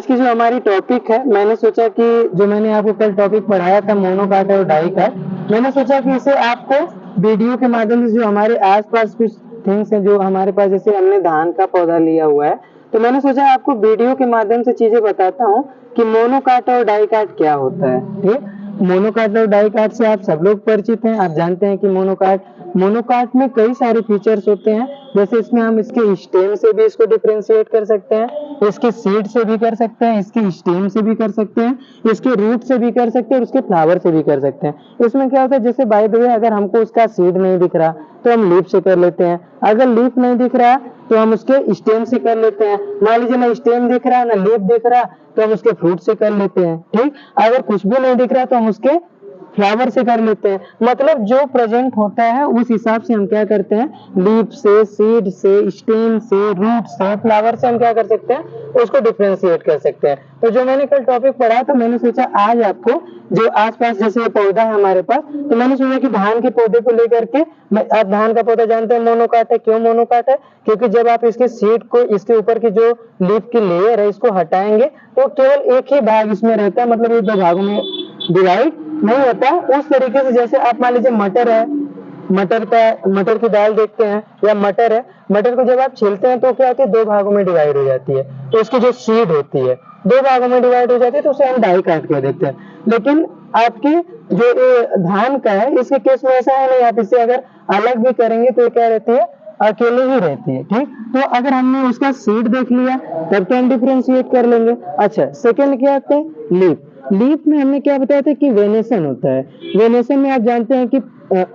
की जो हमारी टॉपिक है, मैंने सोचा कि जो मैंने आपको कल टॉपिक पढ़ाया था मोनोकाट और डाइकाट, मैंने सोचा कि इसे आपको वीडियो के माध्यम से जो हमारे आसपास कुछ थिंग्स हैं जो हमारे पास, जैसे हमने धान का पौधा लिया हुआ है, तो मैंने सोचा आपको वीडियो के माध्यम से चीजें बताता हूँ कि मोनोकाट और डाइकाट क्या होता है। ठीक, मोनोकाट और डाइकाट से आप सब लोग परिचित हैं। आप जानते हैं कि मोनोकाट में कई सारे फीचर्स होते हैं, जैसे इसमें हम इसके स्टेम से भी इसको डिफरेंशिएट कर सकते हैं, इसके सीड से भी कर सकते हैं, इसके स्टेम से भी कर सकते हैं, इसके रूट से भी कर सकते हैं और उसके फ्लावर से भी कर सकते हैं। इसमें क्या होता है, जैसे बाय द वे अगर हमको उसका सीड नहीं दिख रहा तो हम लीफ से कर लेते हैं, अगर लीफ नहीं दिख रहा तो हम उसके स्टेम से कर लेते हैं, मान लीजिए ना स्टेम दिख रहा ना लीफ दिख रहा तो हम उसके फ्रूट से कर लेते हैं। ठीक, अगर कुछ भी नहीं दिख रहा तो हम उसके फ्लावर से कर लेते हैं। मतलब जो प्रेजेंट होता है उस हिसाब से हम क्या करते हैं, लीफ से, सीड से, स्टेम से, रूट से, फ्लावर से हम क्या कर सकते हैं, उसको डिफरेंशिएट कर सकते हैं। तो जो मैंने कल टॉपिक पढ़ा तो मैंने सोचा आज आपको जो आसपास जैसे पौधा है हमारे पास, तो मैंने सोचा कि धान के पौधे को लेकर के, आप धान का पौधा जानते हैं मोनोकाट है। क्यों मोनोकाट है? क्योंकि जब आप इसके सीड को, इसके ऊपर की जो लीफ की लेयर है इसको हटाएंगे तो केवल एक ही भाग इसमें रहता है, मतलब ये दो भागों में डिवाइड नहीं होता। उस तरीके से जैसे आप मान लीजिए मटर है, मटर की दाल देखते हैं या मटर है, मटर को जब आप छीलते हैं तो क्या होती है, दो भागों में डिवाइड हो जाती है, तो उसकी जो सीड होती है दो भागों में डिवाइड हो जाती है, तो उसे हम डाइकाट कह देते हैं। लेकिन आपके जो धान का है इसके केस में ऐसा है नहीं, आप इसे अगर अलग भी करेंगे तो क्या रहती है, अकेले ही रहती है। ठीक, तो अगर हमने उसका सीड देख लिया तब तो हम डिफरेंशिएट कर लेंगे। अच्छा, सेकंड क्या होता है, लीफ। लीफ में हमने क्या बताया था कि वेनेशन होता है। वेनेशन में आप जानते हैं कि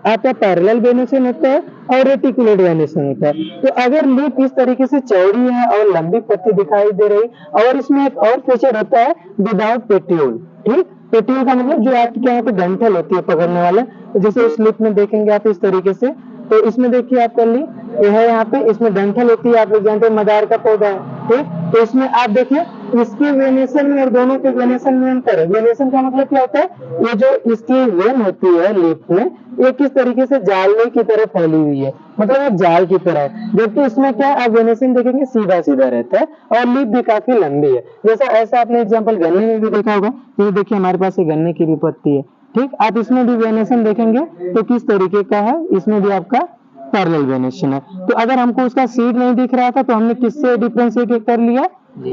आपका पैरेलल वेनेशन होता है और रेटिकुलेट वेनेशन होता है। तो अगर लीफ इस तरीके से चौड़ी है और लंबी पत्ती दिखाई दे रही, और इसमें एक और फीचर होता है विदाउट पेट्यूल। ठीक, पेट्यूल का मतलब जो आपके यहाँ पे डंठल होती है पकड़ने वाला, जैसे इस लीफ में देखेंगे आप इस तरीके से, तो इसमें देखिए आप कर ली, ये है यहाँ पे, इसमें डंठल होती है, आप लोग जानते हैं मदार का पौधा है। ठीक, तो इसमें आप देखिए इसके वेनेशन में और दोनों के वेनेशन में अंतर है। वेनेशन का मतलब क्या होता है, ये जो इसकी वेन होती है लीफ में, ये किस तरीके से जालने की तरह फैली हुई है, मतलब एक जाल की तरह है, जबकि इसमें क्या आप वेनेशन देखेंगे सीधा सीधा रहता है और लीफ भी काफी लंबी है। जैसा ऐसा आपने एग्जाम्पल गन्ने में भी देखा होगा, तो देखिए हमारे पास ये गन्ने की भी पत्ती है। ठीक, आप इसमें भी वेनेशन देखेंगे तो किस तरीके का है, इसमें भी आपका पैरेलल वेनेशन है। तो अगर हमको उसका सीड नहीं दिख रहा था तो हमने किससे डिफरेंशिएट कर लिया,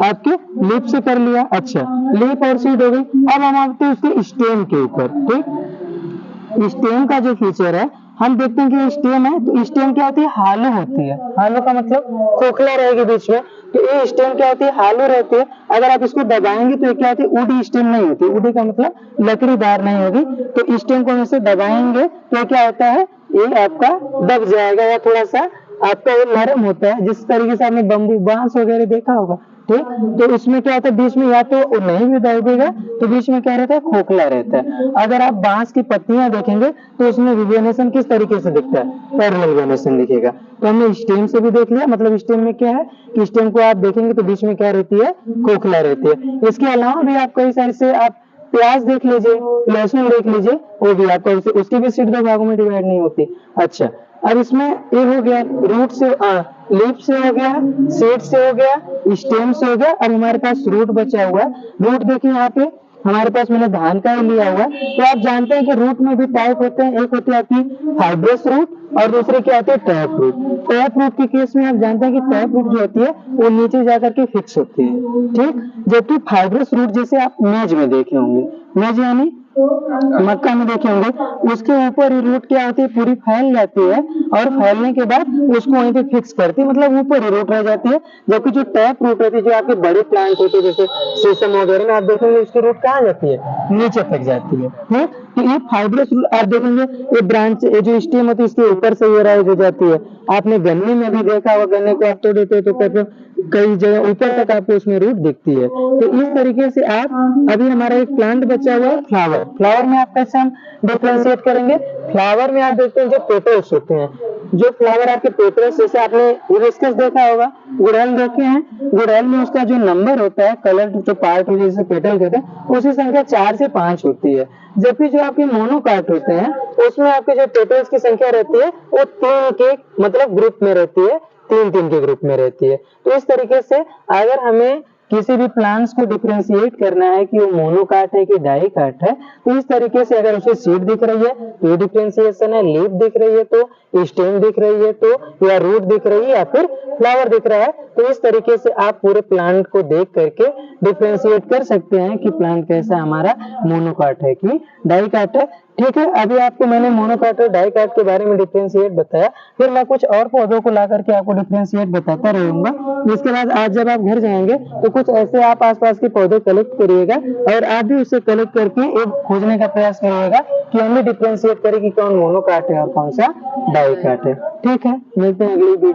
आपके लीफ से कर लिया। अच्छा, लीफ और सीड हो गई। अब हम आते हैं उसके स्टेम के ऊपर। ठीक, स्टेम का जो फीचर है, हम देखते हैं कि स्टेम है, तो स्टेम क्या होती है, हालो होती है। हालो का मतलब खोखला रहेगी बीच में, तो ये स्टेम क्या होती है, हालो रहती है। अगर आप इसको दबाएंगे तो ये क्या होती है, वुडी स्टेम नहीं होती। वुडी का मतलब लकड़ीदार नहीं होगी। तो स्टेम को ऐसे दबाएंगे तो क्या होता है, ये आपका दब जाएगा या थोड़ा सा आपका ये नरम होता है, जिस तरीके से आपने बम्बू बांस वगैरह देखा होगा। ठीक, तो इसमें क्या होता है, बीच में या तो नहीं भी दबेगा तो बीच में क्या रहता है, खोखला रहता है। अगर आप बांस की पत्तियां देखेंगे तो उसमें वेनेशन किस तरीके से दिखता है, पैरेलल वेनेशन दिखेगा। तो हमने स्टेम से भी देख लिया, मतलब स्टेम में क्या है कि स्टेम को आप देखेंगे तो बीच में क्या रहती है, खोखला रहती है। इसके अलावा भी आप कई सारे से आप प्याज देख लीजिए, लहसुन देख लीजिए, वो भी आपको उसकी भी सीड दो भागों में डिवाइड नहीं होती। अच्छा, अब इसमें ये हो गया रूट से, लीफ से हो गया, सीड से हो गया, स्टेम से हो गया। अब हमारे पास रूट बचा हुआ है। रूट देखिए यहाँ पे हमारे पास मैंने धान का ही लिया हुआ है। तो आप जानते हैं कि रूट में भी टाइप होते हैं, एक होती है आपकी फाइब्रस रूट और दूसरी क्या होती है, टैप रूट। टैप रूट के केस में आप जानते हैं कि टैप रूट जो होती है वो नीचे जाकर के फिक्स होती है। ठीक, जबकि फाइब्रस रूट जैसे आप मेज में देखे होंगे, मेज यानी मक्का में देखे होंगे, उसके ऊपर ही रूट क्या होती है, पूरी फैल जाती है और फैलने के बाद उसको वहीं पे फिक्स करती है, मतलब ऊपर ही रूट रह जाती है। जबकि जो टैप रूट रहती है, जो आपके बड़े प्लांट होते हैं जैसे शीशम वगैरह में, आप देखेंगे उसकी रूट कहाँ जाती है, नीचे तक जाती है। तो ये फाइब्रस रूट आप देखेंगे, ये ब्रांच, ये जो स्टेम होती है इसके ऊपर से ये राइज हो जाती है। आपने गन्ने में भी देखा होगा, गन्ने को आप तोड़ देते हो तो कई जगह ऊपर तक आपको उसमें रूट दिखती है। तो इस तरीके से आप, अभी हमारा एक प्लांट बचा हुआ है फ्लावर। फ्लावर में आप कैसे हम डिफरेंशिएट करेंगे, फ्लावर में आप देखते हैं जो पेटल्स होते हैं, जो फ्लावर आपके पेटल्स, जैसे आपने हिबिस्कस देखा होगा, गुड़हल देखे हैं, गुड़हल में उसका जो नंबर होता है, कलर जो पार्ट होता है जिसे पेटल कहते हैं, उसकी संख्या 4 से 5 होती है। जबकि जो आपके मोनोकाट होते हैं उसमें आपके जो पेटल्स की संख्या रहती है वो 3 के मतलब ग्रुप में रहती है, 3-3 के ग्रुप में रहती है। तो इस तरीके से अगर हमें किसी भी प्लांट्स को डिफरेंशिएट करना है कि वो मोनोकाट है कि डाइकाट है, तो इस तरीके से अगर उसे सीड दिख रही है तो ये डिफरेंशिएशन है, लीफ दिख रही है तो, स्टेम दिख रही है तो, या रूट दिख रही है या फिर फ्लावर दिख रहा है, तो इस तरीके से आप पूरे प्लांट को देख करके डिफरेंशिएट कर सकते हैं कि प्लांट कैसा हमारा मोनोकाट है कि डाइकाट है। ठीक है, अभी आपको मैंने मोनोकाट और डाइकाट के बारे में डिफरेंशिएट बताया, फिर मैं कुछ और पौधों को ला करके आपको डिफरेंशिएट बताता रहूंगा। इसके बाद आज जब आप घर जाएंगे तो कुछ ऐसे आप आसपास के पौधे कलेक्ट करिएगा और आप भी उसे कलेक्ट करके एक खोजने का प्रयास करिएगा कि हम भी डिफरेंशिएट करें कि कौन मोनोकाट है और कौन सा डाइकाट है। ठीक है, मिलते हैं अगली वीडियो।